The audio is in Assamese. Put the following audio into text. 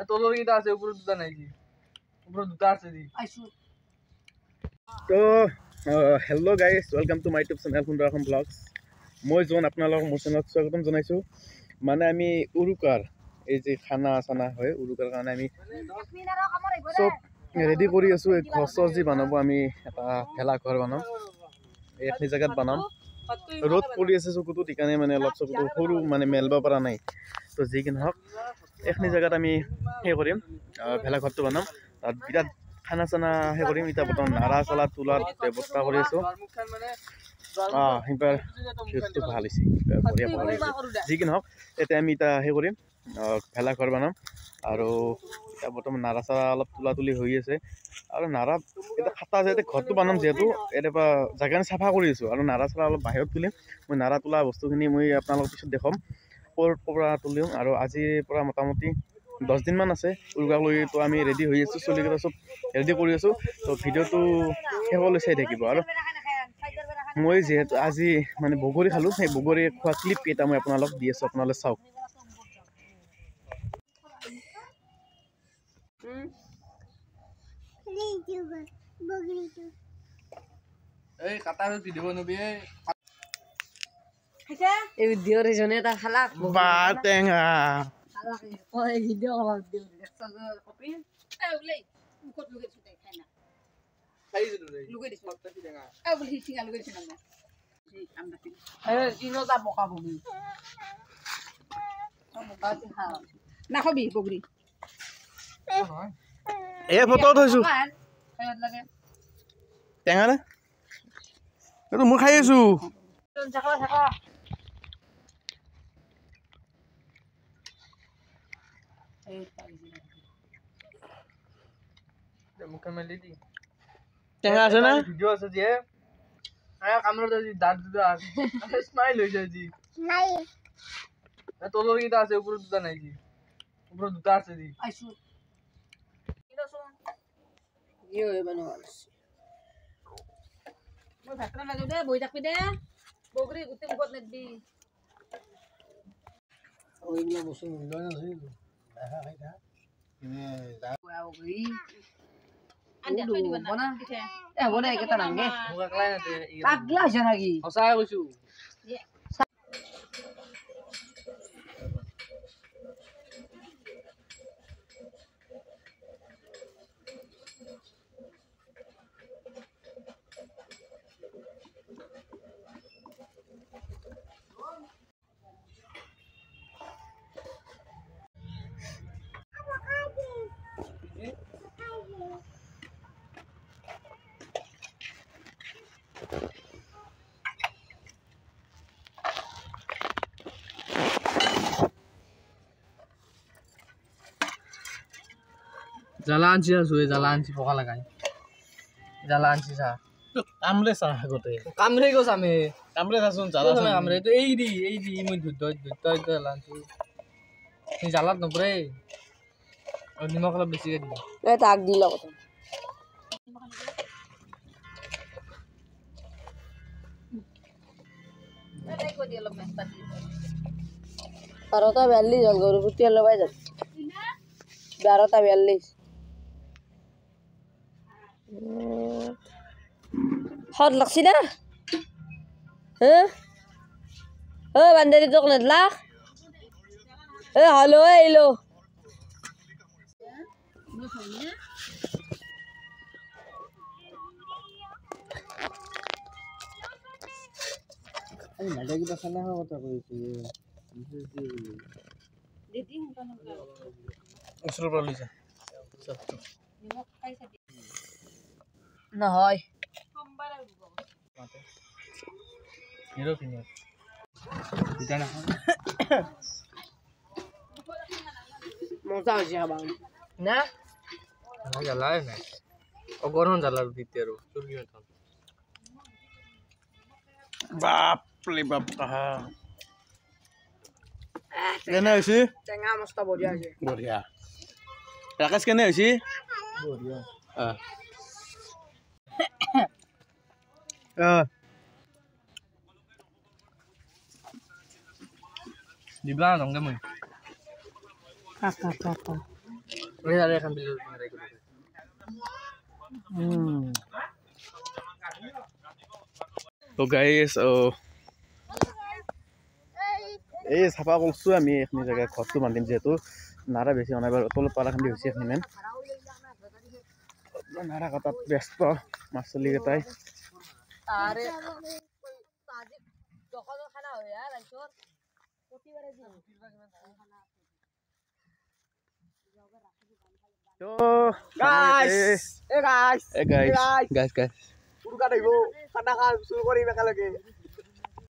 তলৰ কেইটা আছে ওপৰত দুটা নাই জি ওপৰত দুটা আছে জি তো hello' guys welcome to my YouTube channel সুন্দৰ ব্লগছ মই জন আপোনালোকক মোৰ চেনেলত স্বাগতম জনাইছোঁ মানে আমি উৰুকাৰ এই যে খানা চানা হয় উৰুকাৰ কাৰণে আমি চব ৰেডি কৰি আছোঁ এই ঘৰ যি বনাব আমি এটা ভেলাঘৰ বনাম এইখিনি জেগাত বনাম ৰ'দ পৰি আছে চকুটো সেইকাৰণে মানে অলপ চকুটো সৰু মানে মেলিব পৰা নাই তো যি কি নহওক এইখিনি জেগাত আমি সেই কৰিম ভেলাঘৰটো বনাম তাত বিৰাট খানা চানা সেই কৰিম এতিয়া বৰ্তমান নাৰা চালা তোলাৰ ব্যৱস্থা কৰি আছোঁ সেইবাৰ ভিউজটো ভাল হৈছে যি কি নহওক এতিয়া আমি এতিয়া সেই কৰিম ভেলাঘৰ বনাম আৰু এতিয়া বৰ্তমান নাৰা চাৰা অলপ তোলা তুলি হৈ আছে আৰু নাৰা এতিয়া খাটা আছে এতিয়া ঘৰটো বনাম যিহেতু ইয়াৰ পৰা জেগাখিনি চাফা কৰি আছোঁ আৰু নাৰা চাৰা অলপ বাহিৰত তুলিম মই নাৰা তোলা বস্তুখিনি মই আপোনালোকক পিছত দেখাম ক'ৰ পৰা তুলিম আৰু আজিৰ পৰা মোটামুটি 10 দিনমান আছে উৰুকাক লৈ তো আমি ৰেডি হৈ আছোঁ চলিকেইটা চব ৰেডি কৰি আছোঁ তো ভিডিঅ'টো শেষলৈ চাই থাকিব আৰু মই যিহেতু আজি মানে বগৰী খালোঁ সেই বগৰী খোৱা ক্লিপ কেইটা মই আপোনালোক দি আছোঁ আপোনালোকে চাওক এই কাটা ভিডিঅ' বনাবি এই ভিডিঅ' ৰেজনে এটা খালা বা টেঙা ওই ভিডিঅ' কল দিও দেখছ কপি এই ওলাই মুখত লুকে ছুটাই খাই না খাই দিলো রে লুকে দিছ কপি টেঙা এই বলি সিঙ্গা লুকে দিছ না এই আমরা কি এই ইনো যা বকা বগি বকা দি খা না খবি বগরি এই ফটো থৈছোঁ খাইত লাগে টেঙা নে এইটো মই খাই আছোঁ থাকা থাকা মুখে মেলি দি টেঙা আছে না ভিডিঅ' আছে যে আয়া কামৰত আজি দাঁত দুটা আছে স্মাইল হৈ যায় জি নাই তলৰ কেইটা আছে ওপৰত দুটা নাই জি ওপৰত দুটা আছে জি আইছো কিনছো ইও বানৱাল মই ভাতৰা লাগো দে বই থাকবি দে বগৰী গুটি মুখত নেদি ওই নিয়া বস্তু মূল্য নাছিল দেখা খাইতা বগৰী আন্ডা থৈ দিবা না এ বনে কেটা নাংগে মোক একলাই নাতে পাগলা হৈছে নাকি সঁচাই কৈছো জ্বালা আনছি আছো জ্বালা আনছি পকা লাগাই জ্বালা আনছি চা কামৰে চাহ আগতে কামৰে গছ আমি কামৰে চাচোন জ্বালা কামৰে তো এই দি মই ধুত জ্বালা আনছি এই জ্বালাত নপৰে নিমখ অলপ বেছিকে দিবি এ তাক দিল কথা এটাই কই দি অলপ মেস্তা দি 12:42 হল গরু ফুটি লবাই যাব 12:42 হট লাগছি না হ্যাঁ ও বান্দারি তোক নেদলা এ হলো এলো এই মাইটা কিবা খানা খাওয়া কথা কইছে দিদি হুনটা ওচৰৰ পৰা লৈছা নিমখ খাইছা নহয় সোমবাৰে উঠব হিরো কিনে এটা না মজা হইছে খাবা না না জ্বালাই নাই অগরণ জ্বালা দিতে আৰু তোৰ কি কথা বাপৰে বাপ কাহা কেনে হৈছে টেঙা মস্ত বঢ়িয়া হৈছে বঢ়িয়া ৰাকেশ কেনে হৈছে বঢ়িয়া দিবা নংগে মই ওই আৰ এখন বিল ৰাই কৰে তো গাইস এই চাফা কৰিছোঁ আমি এইখিনি জেগা ঘৰটো বান্ধিম যিহেতু নাৰা বেছি অনাই বাৰু তলত পাৰাখান্দি হৈছে এইখিনি মেন নাৰা কটাত ব্যস্ত মাছ চলিকেইটাই আরে আজি যখন খানা হয় আর আইছর প্রতিবারে দিন তো গাইস গাইস পুরো কাটাইবো খানা খা শুরু করি একেলগে